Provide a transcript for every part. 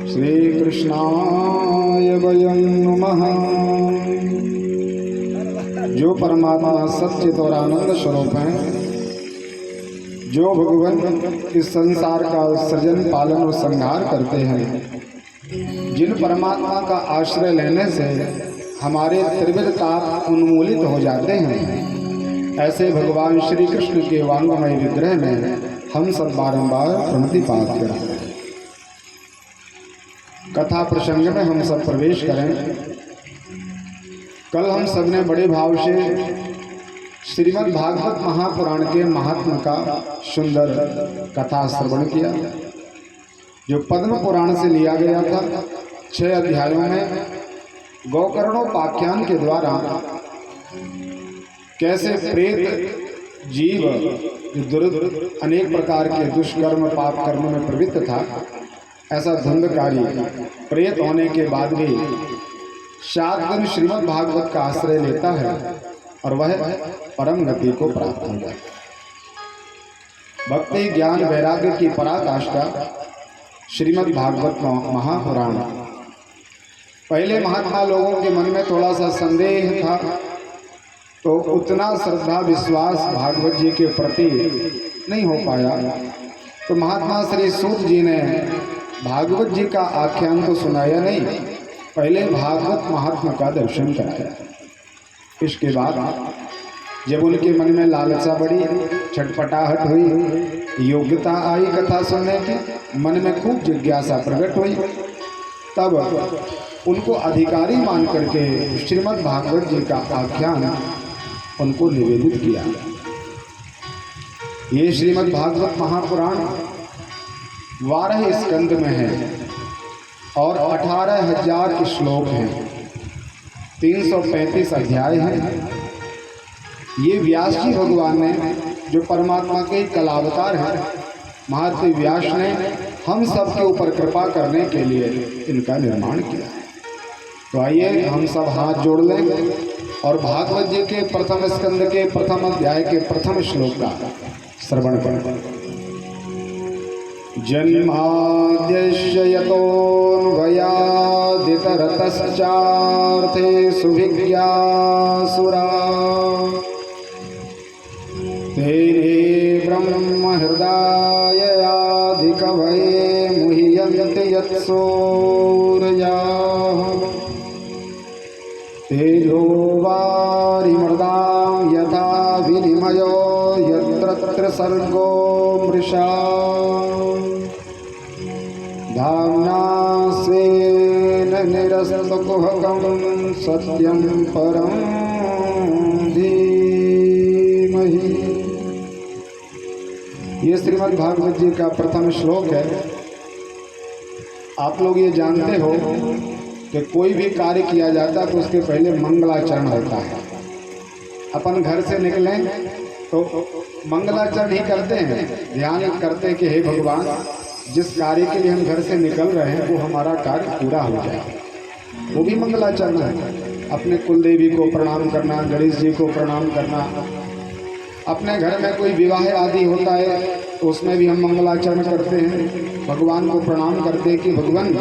श्री कृष्णाय वयं नमः। जो परमात्मा सच्चित और आनंद स्वरूप हैं, जो भगवान इस संसार का सृजन पालन और संहार करते हैं, जिन परमात्मा का आश्रय लेने से हमारे त्रिविध ताप उन्मूलित हो जाते हैं, ऐसे भगवान श्री कृष्ण के वांगमय विग्रह में हम सब बारंबार प्रणतिपात करते हैं। कथा प्रसंग में हम सब प्रवेश करें। कल हम सब ने बड़े भाव से श्रीमद् भागवत महापुराण के महात्म का सुंदर कथा श्रवण किया, जो पद्म पुराण से लिया गया था। 6 अध्यायों में गोकर्णोपाख्यान के द्वारा कैसे प्रेत जीव अनेक प्रकार के दुष्कर्म पाप कर्म में प्रवृत्त था, ऐसा धुंधकारी प्रेत होने के बाद भी 7 दिन श्रीमद् भागवत का आश्रय लेता है और वह परम गति को प्राप्त हो जाता है। भक्ति ज्ञान वैराग्य की पराकाष्ठा श्रीमद् भागवत महापुराण। पहले महात्मा लोगों के मन में थोड़ा सा संदेह था, तो उतना श्रद्धा विश्वास भागवत जी के प्रति नहीं हो पाया। तो महात्मा श्री सूत जी ने भागवत जी का आख्यान तो सुनाया नहीं, पहले भागवत महात्मा का दर्शन कराया। इसके बाद जब उनके मन में लालसा बढ़ी, छटपटाहट हुई, योग्यता आई कथा सुनने की, मन में खूब जिज्ञासा प्रकट हुई, तब उनको अधिकारी मान करके श्रीमद् भागवत जी का आख्यान उनको निवेदित किया। ये श्रीमद् भागवत महापुराण 12 स्कंद में है और 18,000 श्लोक हैं, 335 अध्याय हैं। ये व्यास जी भगवान ने, जो परमात्मा के कलावतार हैं, महर्षि व्यास ने हम सब के ऊपर कृपा करने के लिए इनका निर्माण किया। तो आइए हम सब हाथ जोड़ लें और भागवत जी के प्रथम स्कंद के प्रथम अध्याय के प्रथम श्लोक का श्रवण करें। जन्माद्यस्य यतोऽन्वयादितरतश्चार्थे सुविज्ञा सुरा तेने ब्रह्म हृदयादिकवये मुह्यन्ति यत्सूरयाः तेजो वारिमृदां यथा विनिमयो यत्र सर्गो मृषा धाम्ना स्वेन निरस्तकुहकं सत्यं परं धीमहि। ये श्रीमद् भागवत जी का प्रथम श्लोक है। आप लोग ये जानते हो कि कोई भी कार्य किया जाता है तो उसके पहले मंगलाचरण होता है। अपन घर से निकलें तो मंगलाचरण ही करते हैं, ध्यान करते हैं कि हे भगवान, जिस कार्य के लिए हम घर से निकल रहे हैं वो हमारा कार्य पूरा हो जाए, वो भी मंगलाचरण है। अपने कुलदेवी को प्रणाम करना, गणेश जी को प्रणाम करना, अपने घर में कोई विवाह आदि होता है तो उसमें भी हम मंगलाचरण करते हैं, भगवान को प्रणाम करते हैं कि भगवान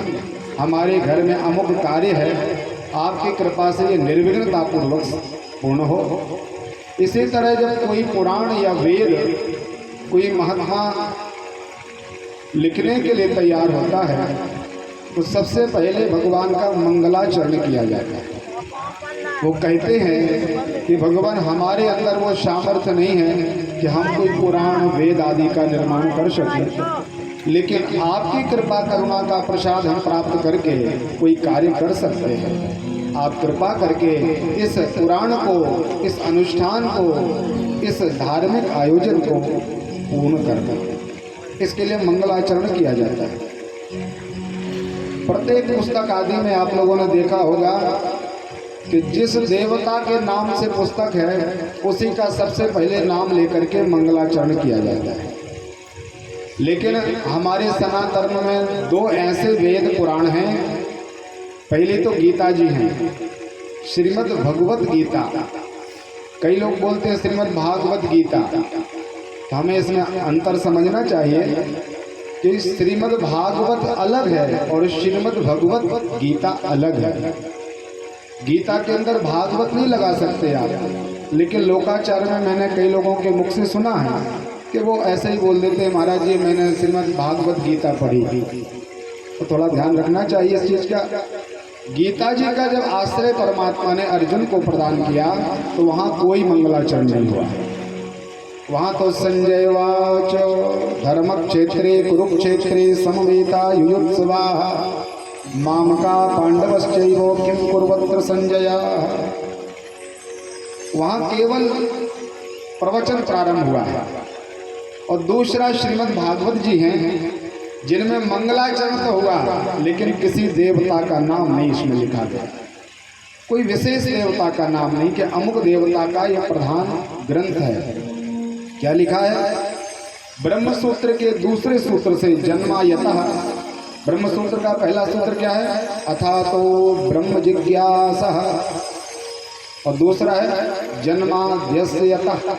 हमारे घर में अमुक कार्य है, आपकी कृपा से ये निर्विघ्नतापूर्वक पूर्ण हो। इसी तरह जब कोई पुराण या वेद कोई महात्मा लिखने के लिए तैयार होता है तो सबसे पहले भगवान का मंगलाचरण किया जाता है। वो कहते हैं कि भगवान, हमारे अंदर वो सामर्थ्य नहीं है कि हम कोई पुराण वेद आदि का निर्माण कर सकें, लेकिन आपकी कृपा करुणा का प्रसाद हम प्राप्त करके कोई कार्य कर सकते हैं। आप कृपा करके इस पुराण को, इस अनुष्ठान को, इस धार्मिक आयोजन को पूर्ण कर दें। इसके लिए मंगलाचरण किया जाता है। प्रत्येक पुस्तक आदि में आप लोगों ने देखा होगा कि जिस देवता के नाम से पुस्तक है उसी का सबसे पहले नाम लेकर के मंगलाचरण किया जाता है। लेकिन हमारे सनातन में 2 ऐसे वेद पुराण हैं। पहली तो गीता जी हैं, श्रीमद् भगवत गीता। कई लोग बोलते हैं श्रीमद् भागवत गीता, तो हमें इसमें अंतर समझना चाहिए। कि श्रीमद् भागवत अलग है और श्रीमद् भगवत गीता अलग है। गीता के अंदर भागवत नहीं लगा सकते आप, लेकिन लोकाचार में मैंने कई लोगों के मुख से सुना है कि वो ऐसे ही बोल देते हैं, महाराज जी मैंने श्रीमद् भागवत गीता पढ़ी थी। तो थोड़ा ध्यान रखना चाहिए इस चीज़ का। गीता जी का जब आश्रय परमात्मा ने अर्जुन को प्रदान किया तो वहाँ कोई मंगलाचरण नहीं हुआ। वहाँ तो संजय वाच धर्म क्षेत्रे कुरुक्षेत्रे समवेता युयुत्सवाः मामका पांडवश्चैव किं कुर्वत्र संजय। वहाँ केवल प्रवचन प्रारंभ हुआ है। और दूसरा श्रीमद् भागवत जी हैं जिनमें मंगलाचरण तो हुआ, लेकिन किसी देवता का नाम नहीं इसमें लिखा गया। कोई विशेष देवता का नाम नहीं कि अमुक देवता का यह प्रधान ग्रंथ है। क्या लिखा है? ब्रह्म सूत्र के दूसरे सूत्र से जन्मायतः। ब्रह्म सूत्र का पहला सूत्र क्या है? अथा तो ब्रह्म जिज्ञासः। और दूसरा है जन्माद्यस्यतः।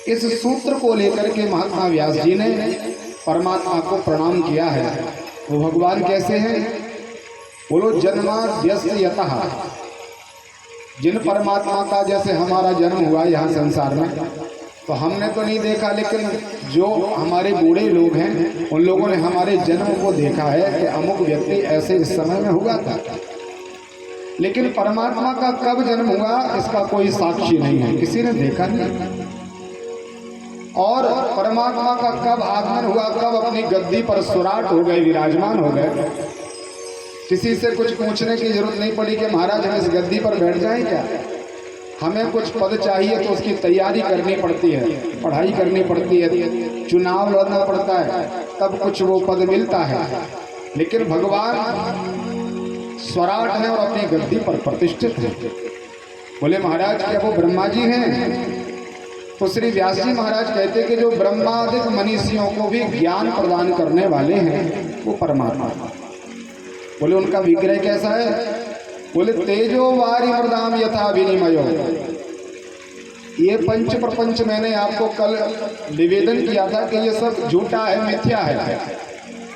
इस सूत्र को लेकर के महात्मा व्यास जी ने परमात्मा को प्रणाम किया है। वो भगवान कैसे हैं? बोलो जन्माद्यस्यतः। जिन परमात्मा का जैसे हमारा जन्म हुआ यहाँ संसार में, तो हमने तो नहीं देखा, लेकिन जो हमारे बूढ़े लोग हैं उन लोगों ने हमारे जन्म को देखा है कि अमुक व्यक्ति ऐसे इस समय में हुआ था। लेकिन परमात्मा का कब जन्म हुआ इसका कोई साक्षी नहीं है, किसी ने देखा नहीं। और परमात्मा का कब आगमन हुआ, कब अपनी गद्दी पर सुराट हो गए, विराजमान हो गए, किसी से कुछ पूछने की जरूरत नहीं पड़ी कि महाराज हम इस गद्दी पर बैठ जाएं क्या। हमें कुछ पद चाहिए तो उसकी तैयारी करनी पड़ती है, पढ़ाई करनी पड़ती है, चुनाव लड़ना पड़ता है, तब कुछ वो पद मिलता है। लेकिन भगवान स्वराट है और अपनी गद्दी पर प्रतिष्ठित है। बोले महाराज क्या वो ब्रह्मा जी हैं? तो श्री व्यास जी महाराज कहते कि जो ब्रह्मादिक मनीषियों को भी ज्ञान प्रदान करने वाले हैं वो परमात्मा। बोले उनका विग्रह कैसा है? बोले तेजो वारी मृदाम यथा विनिमयो। ये पंच प्रपंच मैंने आपको कल निवेदन किया था कि ये सब झूठा है, मिथ्या है,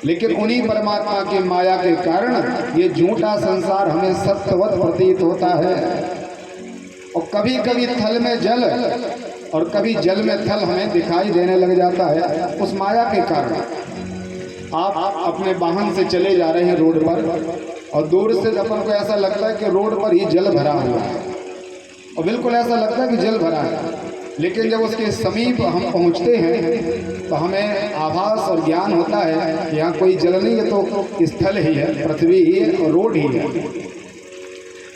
लेकिन उन्हीं परमात्मा की माया के कारण ये झूठा संसार हमें सत्यवत प्रतीत होता है। और कभी कभी थल में जल और कभी जल में थल हमें दिखाई देने लग जाता है उस माया के कारण। आप अपने वाहन से चले जा रहे हैं रोड पर और दूर से अपन को ऐसा लगता है कि रोड पर ही जल भरा हुआ है, और बिल्कुल ऐसा लगता है कि जल भरा है, लेकिन जब उसके समीप हम पहुंचते हैं तो हमें आभास और ज्ञान होता है कि यहाँ कोई जल नहीं है, तो स्थल ही है, पृथ्वी ही है और रोड ही है।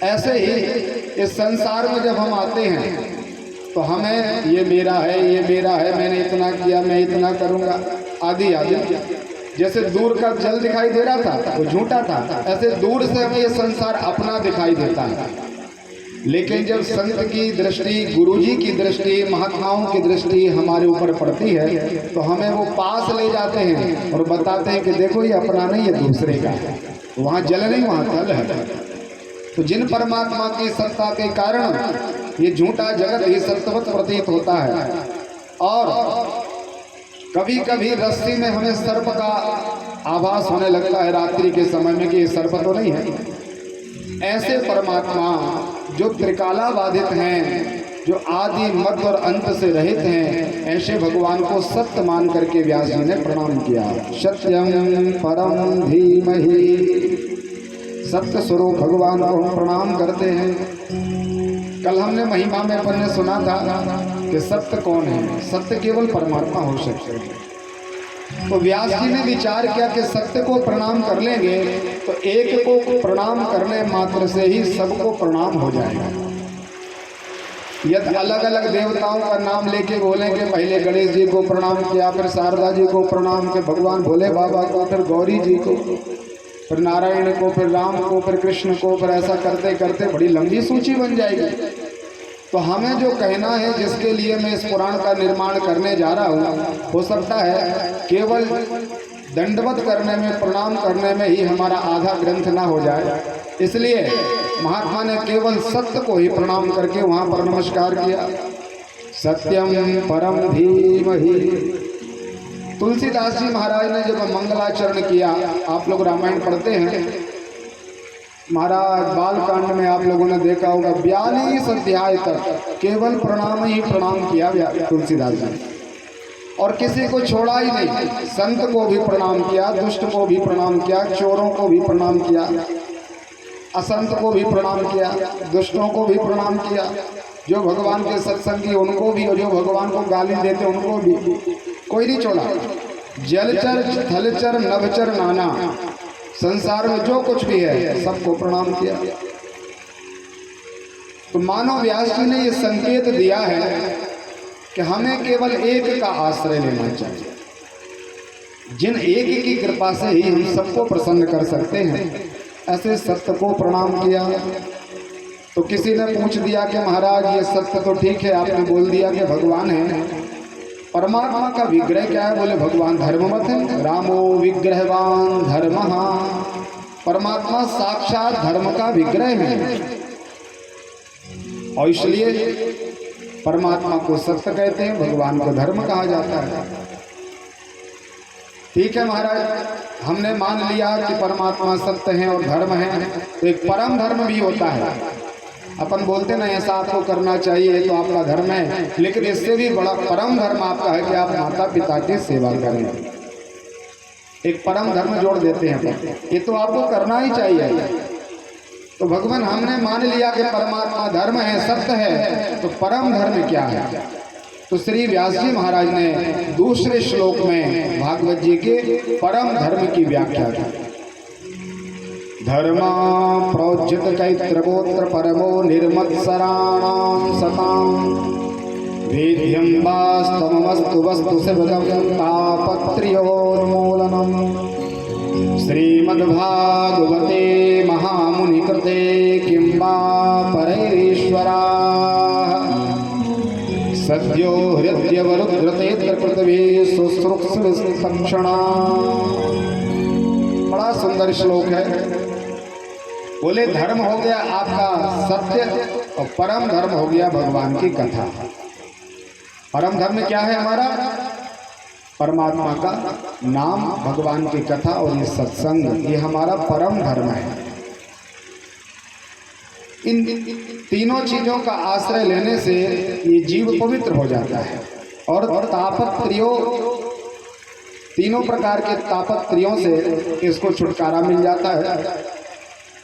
ऐसे ही इस संसार में जब हम आते हैं तो हमें ये मेरा है, ये मेरा है, मैंने इतना किया, मैं इतना करूँगा, आदि आदि। जैसे दूर का जल दिखाई दे रहा था वो झूठा था, ऐसे दूर से हमें ये संसार अपना दिखाई देता है। लेकिन जब संत की दृष्टि, गुरुजी की दृष्टि, महात्माओं की दृष्टि हमारे ऊपर पड़ती है तो हमें वो पास ले जाते हैं और बताते हैं कि देखो ये अपना नहीं, ये दूसरे का है, वहाँ जल नहीं वहाँ थल है। तो जिन परमात्मा की सत्ता के कारण ये झूठा जगत ही सत्यवत प्रतीत होता है। और कभी कभी रस्सी में हमें सर्प का आभास होने लगता है रात्रि के समय में कि ये सर्प तो नहीं है। ऐसे परमात्मा जो त्रिकाला बाधित हैं, जो आदि मध्य और अंत से रहित हैं, ऐसे भगवान को सत्य मान करके व्यास जी ने प्रणाम किया। सत्यम परम धीमहि। सत्य स्वरूप भगवान को हम प्रणाम करते हैं। कल हमने महिमा में अपन ने सुना था कि सत्य कौन है? सत्य केवल परमात्मा हो सकते हैं। तो व्यास जी ने विचार किया कि सत्य को प्रणाम कर लेंगे तो एक को प्रणाम करने मात्र से ही सबको प्रणाम हो जाएगा। यदि अलग अलग देवताओं का नाम लेके बोलेंगे, पहले गणेश जी को प्रणाम किया, फिर शारदा जी को प्रणाम किया, भगवान भोले बाबा को, फिर गौरी जी को, फिर नारायण को, फिर राम को, फिर कृष्ण को, फिर ऐसा करते करते बड़ी लंबी सूची बन जाएगी। तो हमें जो कहना है, जिसके लिए मैं इस पुराण का निर्माण करने जा रहा हूँ, हो सकता है केवल दंडवत करने में, प्रणाम करने में ही हमारा आधा ग्रंथ ना हो जाए। इसलिए महात्मा ने केवल सत्य को ही प्रणाम करके वहाँ पर नमस्कार किया। सत्यम परम धीमहि। तुलसीदास जी महाराज ने जब मंगलाचरण किया, आप लोग रामायण पढ़ते हैं, महाराज बालकांड में आप लोगों ने देखा होगा 42 अध्याय तक केवल प्रणाम ही प्रणाम किया तुलसीदास जी, और किसी को छोड़ा ही नहीं। संत को भी प्रणाम किया, दुष्ट को भी प्रणाम किया, चोरों को भी प्रणाम किया, असंत को भी प्रणाम किया, दुष्टों को भी प्रणाम किया, जो भगवान के सत्संगी उनको भी, और जो भगवान को गाली देते उनको भी, कोई नहीं छोड़ा। जलचर थलचर नभचर नाना, संसार में जो कुछ भी है सबको प्रणाम किया। तो मानो व्यास जी ने ये संकेत दिया है कि हमें केवल एक का आश्रय लेना चाहिए, जिन एक की कृपा से ही हम सबको प्रसन्न कर सकते हैं। ऐसे सत्य को प्रणाम किया। तो किसी ने पूछ दिया कि महाराज ये सत्य तो ठीक है, आपने बोल दिया कि भगवान है, परमात्मा का विग्रह क्या है? बोले भगवान धर्मवत है, रामो विग्रहवान धर्मः, परमात्मा साक्षात धर्म का विग्रह है, और इसलिए परमात्मा को सत्य कहते हैं, भगवान को धर्म कहा जाता है। ठीक है महाराज, हमने मान लिया कि परमात्मा सत्य है और धर्म है, तो एक परम धर्म भी होता है। अपन बोलते ना ऐसा आपको करना चाहिए तो आपका धर्म है, लेकिन इससे भी बड़ा परम धर्म आपका है कि आप माता पिता की सेवा करें। एक परम धर्म जोड़ देते हैं, ये तो आपको करना ही चाहिए। तो भगवान हमने मान लिया कि परमात्मा धर्म है, सत्य है, तो परम धर्म क्या है? तो श्री व्यास जी महाराज ने दूसरे श्लोक में भागवत जी के परम धर्म की व्याख्या की। धर्मा प्रोज्यत कैत्रगोत्र परमो निर्मत्सराणां सतां वेद्यं वास्तवमस्तु वस्तु सर्वं तापत्र्योन्मूलनम् श्रीमद्भागवते महामुनिकृते किं वा परैरीश्वराः सद्यो हृद्यवरुद्रते पृथ्वी शुश्रूषुस्तक्षणा। बड़ा सुंदर श्लोक है। बोले धर्म हो गया आपका सत्य, और परम धर्म हो गया भगवान की कथा। परम धर्म क्या है हमारा? परमात्मा का नाम, भगवान की कथा और ये सत्संग, ये हमारा परम धर्म है। इन तीनों चीजों का आश्रय लेने से ये जीव पवित्र हो जाता है। और तापत्रियों, तीनों प्रकार के तापत्रियों से इसको छुटकारा मिल जाता है।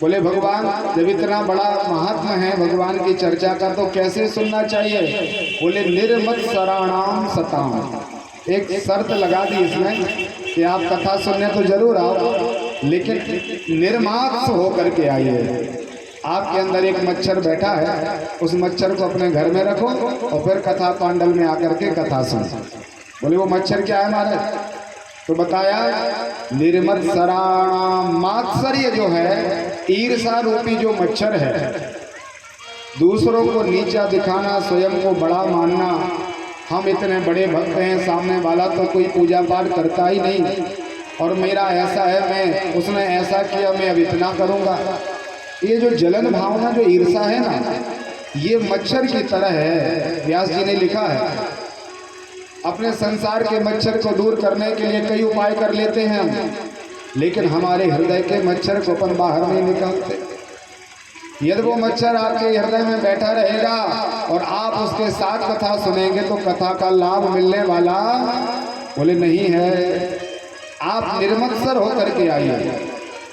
बोले भगवान जब इतना बड़ा महात्मा है भगवान की चर्चा का, तो कैसे सुनना चाहिए? बोले निर्मत्सराणां सतां, एक शर्त लगा दी इसमें कि आप कथा सुनने तो जरूर आओ, लेकिन निर्मात्स होकर के आइए। आपके अंदर एक मच्छर बैठा है, उस मच्छर को अपने घर में रखो और फिर कथा पांडल में आकर के कथा सुनो। बोले वो मच्छर क्या है महाराज? तो बताया निर्मत्सराणां, मात्सर्य जो है ईर्षा रूपी जो मच्छर है, दूसरों को नीचा दिखाना, स्वयं को बड़ा मानना। हम इतने बड़े भक्त हैं, सामने वाला तो कोई पूजा पाठ करता ही नहीं, और मेरा ऐसा है, मैं उसने ऐसा किया, मैं अब इतना करूँगा। ये जो जलन भावना, जो ईर्षा है ना, ये मच्छर की तरह है। व्यास जी ने लिखा है अपने संसार के मच्छर को दूर करने के लिए कई उपाय कर लेते हैं हम, लेकिन हमारे हृदय के मच्छर को अपन बाहर नहीं निकालते। यदि वो मच्छर आपके हृदय में बैठा रहेगा और आप उसके साथ कथा सुनेंगे तो कथा का लाभ मिलने वाला बोले नहीं है। आप निर्मत्सर होकर के आइए।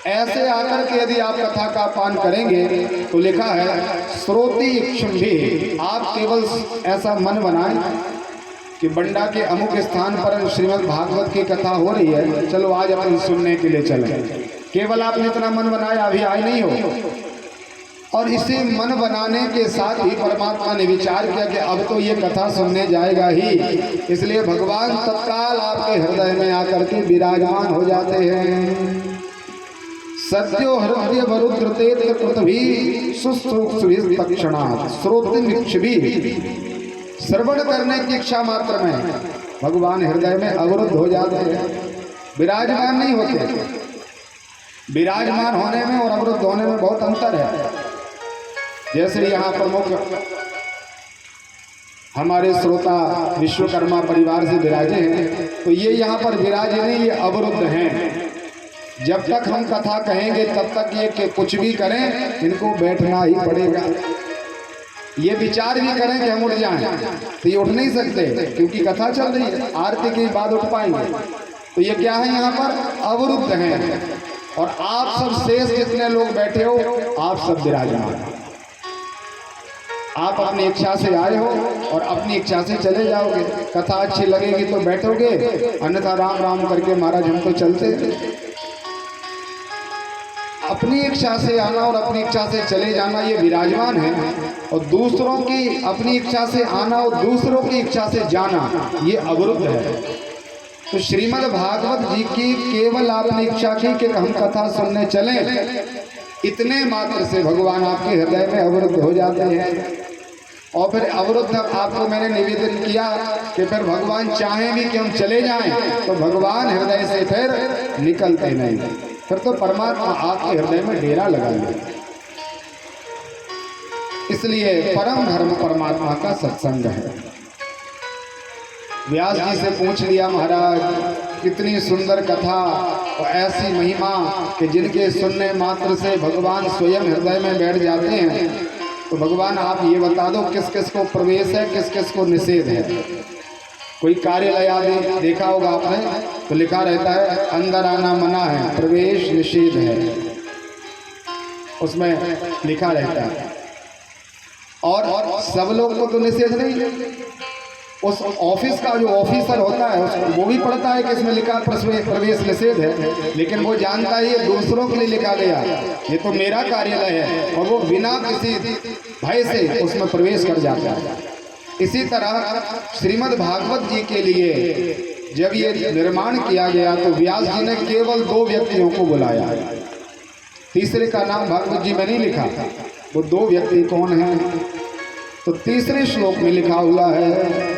ऐसे आकर के यदि आप कथा का पान करेंगे तो लिखा है श्रोति इक्षुंभी, आप केवल ऐसा मन बनाएं कि बंडा के अमुक स्थान पर श्रीमद् भागवत की कथा हो रही है, चलो आज अपन सुनने के लिए चले। केवल आपने इतना मन बनाया, अभी आए नहीं हो। और इसे मन बनाने के साथ ही परमात्मा ने विचार किया कि अब तो ये कथा सुनने जाएगा ही, इसलिए भगवान तत्काल आपके हृदय में आकर के विराजमान हो जाते हैं। सत्यो हृदय वरुद्रते पृथ्वी शुश्रूषुस्तक्षणात्, श्रोत्रमिक्षुभिः, श्रवण करने की इच्छा मात्र में भगवान हृदय में अवरुद्ध हो जाते हैं, विराजमान नहीं होते। विराजमान होने में और अवरुद्ध होने में बहुत अंतर है। जैसे यहाँ प्रमुख हमारे श्रोता विश्वकर्मा परिवार से विराजे हैं, तो ये यहाँ पर विराजे नहीं, ये अवरुद्ध हैं। जब तक हम कथा कहेंगे तब तक ये कुछ भी करें, इनको बैठना ही पड़ेगा। ये विचार भी करें कि हम उठ जाएं तो ये उठ नहीं सकते, क्योंकि कथा चल रही है, आरती के बाद उठ पाएंगे। तो ये क्या है, यहाँ पर अवरुद्ध हैं। और आप सब शेष जितने लोग बैठे हो, आप सब विराजमान। आप अपनी इच्छा से आए हो और अपनी इच्छा से चले जाओगे। कथा अच्छी लगेगी तो बैठोगे, अन्यथा राम राम करके महाराज हम तो चलते। अपनी इच्छा से आना और अपनी इच्छा से चले जाना, ये विराजमान है। और दूसरों की अपनी इच्छा से आना और दूसरों की इच्छा से जाना, ये अवरुद्ध है। तो श्रीमद् भागवत जी की केवल आपने इच्छा की कि हम कथा सुनने चलें, इतने मात्र से भगवान आपके हृदय में अवरुद्ध हो जाते हैं। और फिर अवरुद्ध आपको मैंने निवेदन किया कि फिर भगवान चाहे भी कि हम चले जाएं, तो भगवान हृदय से फिर निकलते नहीं, फिर तो परमात्मा आपके हृदय में डेरा लगा ले। इसलिए परम धर्म परमात्मा का सत्संग है। व्यास जी से पूछ लिया, महाराज कितनी सुंदर कथा और ऐसी महिमा कि जिनके सुनने मात्र से भगवान स्वयं हृदय में बैठ जाते हैं, तो भगवान आप ये बता दो किस किस को प्रवेश है, किस किस को निषेध है। कोई कार्यालय देखा होगा आपने, तो लिखा रहता है अंदर आना मना है, प्रवेश निषेध है, उसमें लिखा रहता है। और सब लोग को तो निषेध नहीं, उस ऑफिस का जो ऑफिसर होता है उसको वो भी पढ़ता है कि इसमें लिखा प्रवेश निषेध है, लेकिन वो जानता है ये दूसरों के लिए लिखा गया, ये तो मेरा कार्यालय है, और वो बिना किसी भय से उसमें प्रवेश कर जाता है। इसी तरह श्रीमद् भागवत जी के लिए जब ये निर्माण किया गया, तो व्यास जी ने केवल 2 व्यक्तियों को बुलाया, तीसरे का नाम भागवत जी में नहीं लिखा। वो 2 व्यक्ति कौन हैं? तो तीसरे श्लोक में लिखा हुआ है,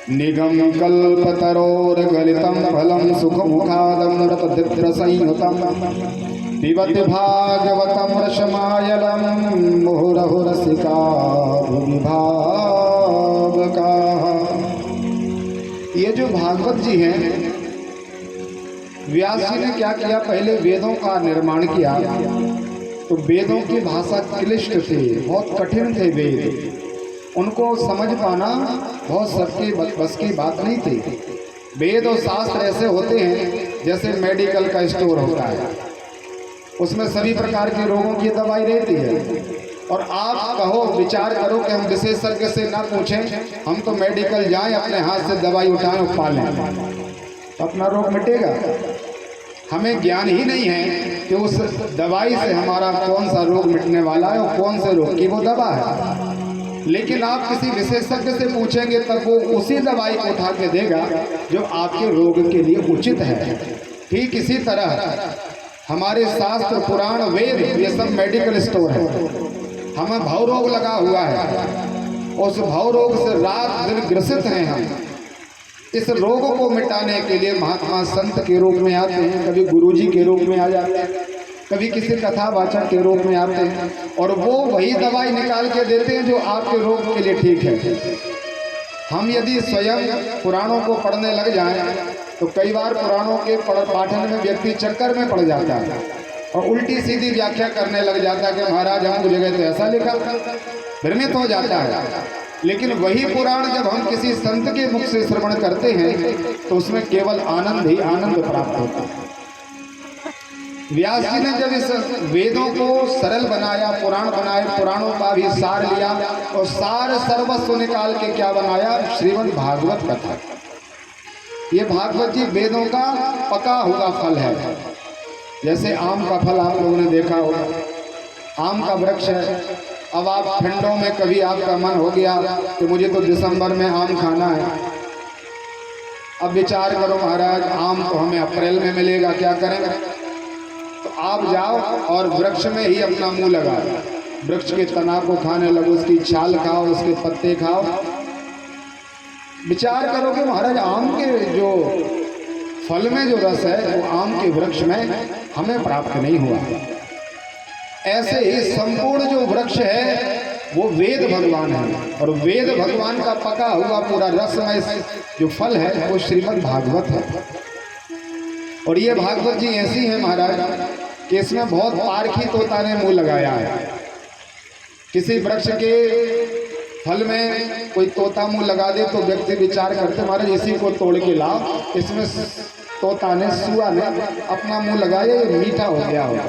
निगम कल्पतरोर गलितम फलम सुखमुखादम रतदिव्र संयुतम पिबति भागवतम रसमायलम मुहुरहु रसिका भुवि भावका। ये जो भागवत जी हैं, व्यास जी ने क्या किया, पहले वेदों का निर्माण किया। तो वेदों की भाषा क्लिष्ट थी, बहुत कठिन थे वेद, उनको समझ पाना बहुत सबके बस की बात नहीं थी। वेद और शास्त्र ऐसे होते हैं जैसे मेडिकल का स्टोर होता है, उसमें सभी प्रकार के रोगों की दवाई रहती है। और आप कहो, विचार करो कि हम विशेषज्ञ से ना पूछें, हम तो मेडिकल जाएं, अपने हाथ से दवाई उठाएं और पा लें, तो अपना रोग मिटेगा। हमें ज्ञान ही नहीं है कि उस दवाई से हमारा कौन सा रोग मिटने वाला है और कौन से रोग की वो दवा है। लेकिन आप किसी विशेषज्ञ से पूछेंगे तब वो उसी दवाई को उठा के देगा जो आपके रोग के लिए उचित है। ठीक इसी तरह हमारे शास्त्र पुराण वेद ये सब मेडिकल स्टोर है। हमें भव रोग लगा हुआ है, उस भव रोग से रात दिन ग्रसित हैं हम। इस रोग को मिटाने के लिए महात्मा संत के रूप में आते हैं, कभी गुरुजी के रूप में आ जाते हैं, कभी किसी कथावाचक के रूप में आते हैं, और वो वही दवाई निकाल के देते हैं जो आपके रोग के लिए ठीक है। हम यदि स्वयं पुराणों को पढ़ने लग जाएं, तो कई बार पुराणों के पाठन में व्यक्ति चक्कर में पड़ जाता है और उल्टी सीधी व्याख्या करने लग जाता है कि महाराज हम जगह तो ऐसा लिखा, भ्रमित हो जाता है। लेकिन वही पुराण जब हम किसी संत के मुख से श्रवण करते हैं, तो उसमें केवल आनंद ही आनंद प्राप्त होता है। व्यास जी ने जब इस वेदों को सरल बनाया, पुराण बनाए, पुराणों का भी सार लिया और सार सर्वस्व निकाल के क्या बनाया, श्रीमद् भागवत कथा। ये भागवत जी वेदों का पका हुआ फल है। जैसे आम का फल आप लोगों ने देखा होगा, आम का वृक्ष है। अब आप ठंडों में कभी आपका मन हो गया कि मुझे तो दिसंबर में आम खाना है, अब विचार करो महाराज आम तो हमें अप्रैल में मिलेगा, क्या करेंगे? तो आप जाओ और वृक्ष में ही अपना मुंह लगाओ, वृक्ष के तना को खाने लगो, उसकी छाल खाओ, उसके पत्ते खाओ। विचार करो कि महाराज आम के जो फल में जो रस है वो आम के वृक्ष में हमें प्राप्त नहीं हुआ। ऐसे ही संपूर्ण जो वृक्ष है वो वेद भगवान है, और वेद भगवान का पका हुआ पूरा रसमय जो फल है वो श्रीमद् भागवत है। और ये भागवत जी ऐसी है महाराज कि इसमें बहुत पारखी तोता ने मुंह लगाया है। किसी वृक्ष के फल में कोई तोता मुंह लगा दे तो व्यक्ति विचार करते महाराज इसी को तोड़ के लाओ, इसमें तोता ने सुआ ने अपना मुंह लगाया, ये मीठा हो गया होगा।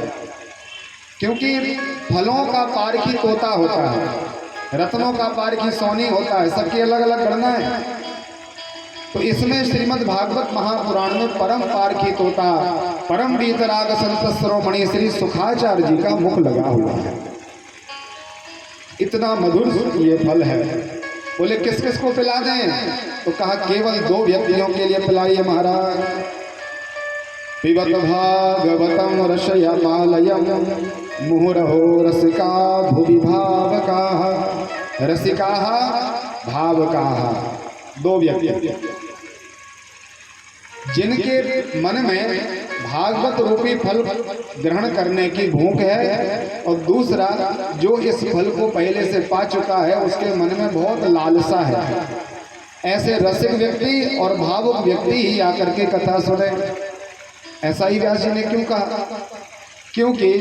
क्योंकि फलों का पारखी तोता होता है, रत्नों का पारखी सोनी होता है, सबकी अलग अलग गणना है। तो इसमें श्रीमद् भागवत महापुराण में परम पारखी तोता परम वीतराग संत शिरोमणि श्री सुखाचार्य जी का मुख लगा हुआ है। इतना मधुर ये फल है। बोले किस किस को पिला दें? तो कहा केवल 2 व्यक्तियों के लिए पिलाइए महाराज। पिबत भागवतम रसयमालयम मुहुरहो रसिका भुवि भावकाः, रसिकाः भावकाः। 2 व्यक्ति जिनके मन में भागवत रूपी फल ग्रहण करने की भूख है, और दूसरा जो इस फल को पहले से पा चुका है उसके मन में बहुत लालसा है। ऐसे रसिक व्यक्ति और भावुक व्यक्ति ही आकर के कथा सुने। ऐसा ही व्यास जी ने क्यों कहा? क्योंकि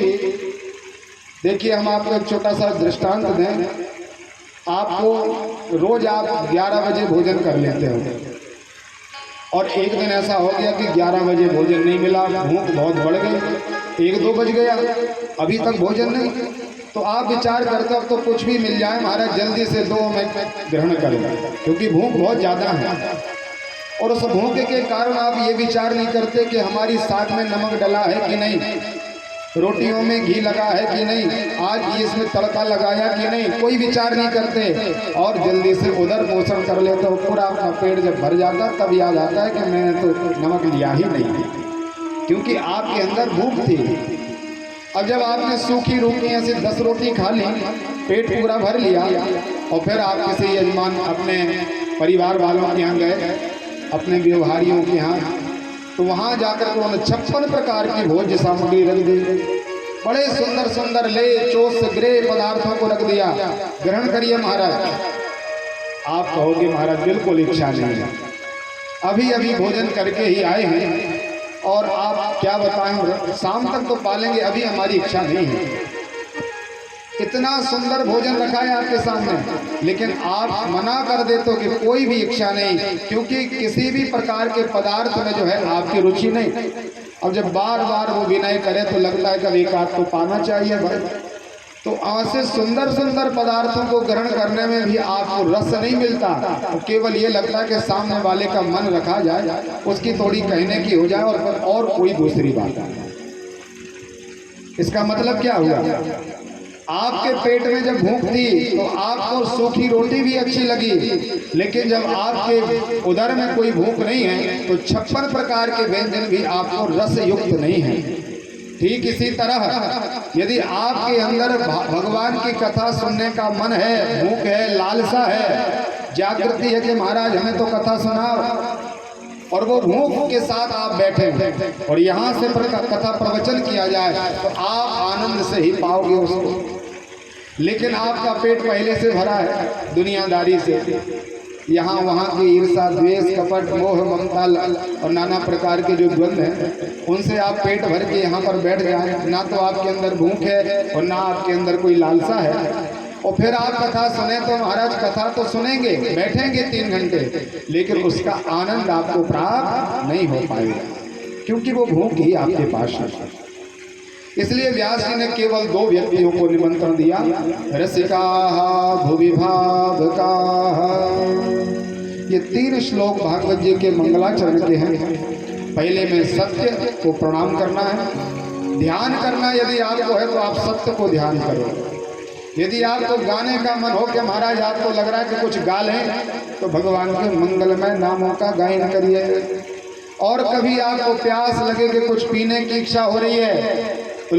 देखिए हम आपको एक छोटा सा दृष्टांत दें। आपको रोज आप 11 बजे भोजन कर लेते हो, और एक दिन ऐसा हो गया कि 11 बजे भोजन नहीं मिला, भूख बहुत बढ़ गई, 1-2 बज गया, अभी तक भोजन नहीं। तो आप विचार करते हो अब तो कुछ भी मिल जाए महाराज जल्दी से 2 मिनट ग्रहण करें, क्योंकि भूख बहुत ज़्यादा है। और उस भूख के कारण आप ये विचार नहीं करते कि हमारी साग में नमक डला है कि नहीं, रोटियों में घी लगा है कि नहीं, आज इसमें तड़का लगाया कि नहीं, कोई विचार नहीं करते, और जल्दी से उधर पोषण कर लेते हो। पूरा अपना पेट जब भर जाता तब याद आता है कि मैंने तो नमक लिया ही नहीं, क्योंकि आपके अंदर भूख थी। अब जब आपने सूखी रोटियां से 10 रोटी खा ली, पेट पूरा भर लिया, और फिर आप किसी यजमान अपने परिवार वालों के यहाँ गए, अपने व्यवहारियों के यहाँ, तो वहाँ जाकर के उन्होंने 56 प्रकार की भोज्य सामग्री रख दी। बड़े सुंदर सुंदर ले चोस ग्रे पदार्थों को रख दिया, ग्रहण करिए महाराज। आप कहोगे महाराज बिल्कुल इच्छा नहीं है, अभी अभी भोजन करके ही आए हैं, और आप क्या बताएं शाम तक तो पालेंगे, अभी हमारी इच्छा नहीं है। इतना सुंदर भोजन रखा है आपके सामने, लेकिन आप मना कर देते हो कि कोई भी इच्छा नहीं, क्योंकि किसी भी प्रकार के पदार्थ में जो है आपकी रुचि नहीं। अब जब बार बार वो विनय करे तो लगता है कि एक आध तो पाना चाहिए भाई। तो ऐसे सुंदर सुंदर पदार्थों को ग्रहण करने में भी आपको रस नहीं मिलता, तो केवल ये लगता है कि सामने वाले का मन रखा जाए, उसकी थोड़ी कहने की हो जाए, और कोई दूसरी बात। इसका मतलब क्या हुआ? आपके पेट में जब भूख थी तो आपको सूखी रोटी भी अच्छी लगी, लेकिन जब आपके उदर में कोई भूख नहीं है तो 56 प्रकार के व्यंजन भी आपको रस युक्त नहीं है। ठीक इसी तरह यदि आपके अंदर भगवान की कथा सुनने का मन है, भूख है, लालसा है, जागृति है कि महाराज हमें तो कथा सुनाओ, और वो भूख के साथ आप बैठे और यहाँ से कथा प्रवचन किया जाए, तो आप आनंद से ही पाओगे उसको। लेकिन आपका पेट पहले से भरा है दुनियादारी से, यहाँ वहाँ की ईर्षा, द्वेष, कपट, मोह, ममता और नाना प्रकार के जो द्वंद्व हैं, उनसे आप पेट भर के यहाँ पर बैठ जाए, ना तो आपके अंदर भूख है और ना आपके अंदर कोई लालसा है, और फिर आप कथा सुने तो महाराज कथा तो सुनेंगे, बैठेंगे 3 घंटे, लेकिन उसका आनंद आपको प्राप्त नहीं हो पाएगा, क्योंकि वो भूख ही आपके पास है। इसलिए व्यास जी ने केवल 2 व्यक्तियों को निमंत्रण दिया, रसिकाः भुवि भावकाः। ये 3 श्लोक भागवत जी के मंगलाचरण के हैं। पहले में सत्य को प्रणाम करना है, ध्यान करना यदि आपको है तो आप सत्य को ध्यान करो। यदि आपको गाने का मन हो कि महाराज आपको लग रहा है कि कुछ गा लें, तो भगवान के मंगलमय नामों का गायन करिए। और कभी आपको प्यास लगे कि कुछ पीने की इच्छा हो रही है तो